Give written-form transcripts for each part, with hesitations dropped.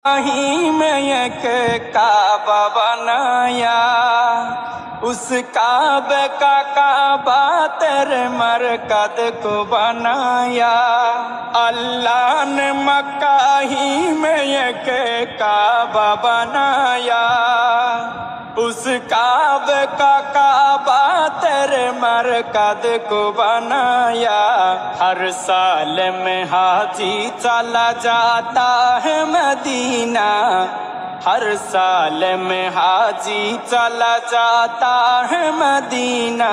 वहीं में एक काबा बनाया, उस काबे का काबा तेरे मरकद को बनाया। अल्लाह ने मक्का ही में एक काबा बनाया, उस काबे का काबा तेरे मरकद को बनाया। हर साल में हाजी चला जाता है मदीना, हर साल में हाजी चला जाता है मदीना।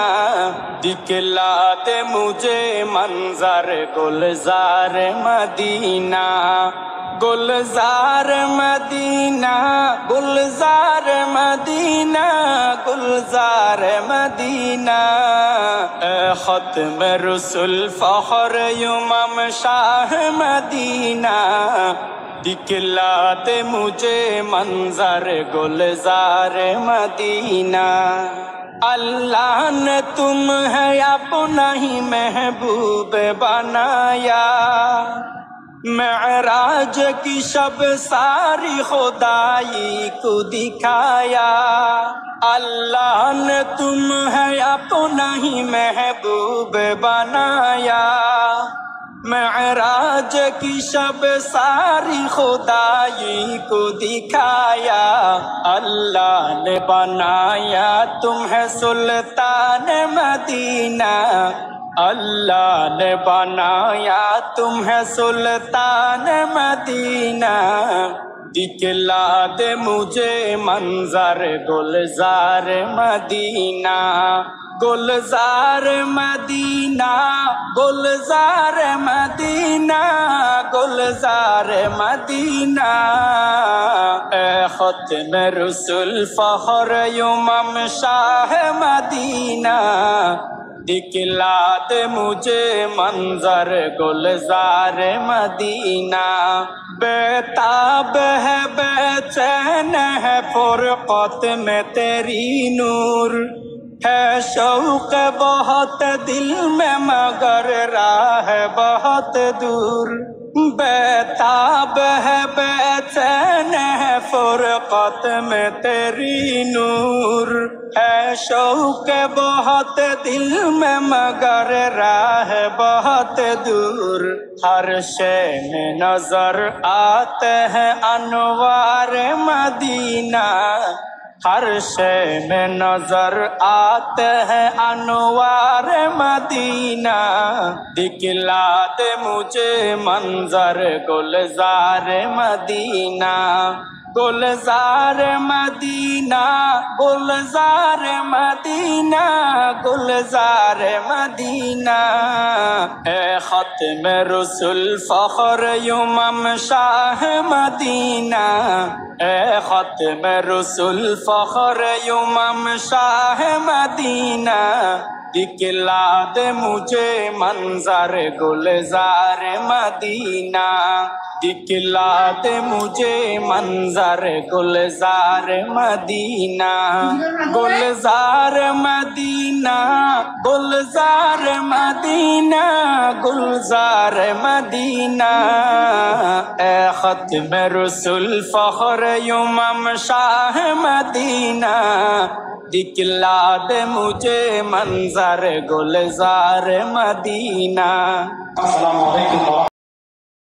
दिखला दे मुझे मंजर गुलजार मदीना, गुलजार मदीना, गुलजार मदीना, गुलजार मदीना। ख़त्म रसूल फ़ख्र इमाम शाह मदीना, दिखला दे मुझे मंजर गुलजार मदीना। अल्लाह ने तुम है अपना ही महबूब बनाया, मेराज की शब सारी खुदाई को दिखाया। अल्लाह ने तुम है अपना ही महबूब बनाया, मेराज की शब सारी खुदाई को दिखाया। अल्लाह ने बनाया तुम्हें सुल्तान मदीना, अल्लाह ने बनाया तुम्हें सुल्तान मदीना। दिखला दे मुझे मंजर गुलजार मदीना, गुलजार मदीना, गुलजार मदीना, गुलजार मदीना। ख़त्म रसूल फ़ख्र इमाम शाह मदीना, दिखला दे मुझे मंजर गुलजार मदीना। बेताब है बेचैन है फुरक़त में तेरी नूर, है शौक़ बहुत दिल में मगर राह बहुत दूर। बेताब है बेचैन है फुरक़त में तेरी नूर, है शौक़ बहुत दिल में मगर राह बहुत दूर। हर शय में नजर आते हैं अनवार मदीना, हर शय में नजर आते हैं अनवार मदीना। दिखला दे मुझे मंजर गुलजार मदीना, गुलजार मदीना, गुलजार मदीना, गुलजार मदीना। ख़त्म रसूल फ़ख्र इमाम शाह मदीना, ख़त्म रसूल फ़ख्र इमाम शाह मदीना। दिखला दे मुझे मंजर गुलजार मदीना, दिखला दे मुझे मंजर गुलजार मदीना, गुलजार मदीना, गुलजार मदीना, गुलजार मदीना। ख़त्म रसूल फ़ख्र इमाम शाह मदीना, दिखला दे मुझे मंजर गुलजार मदीना। अस्सलामु अलैकुम।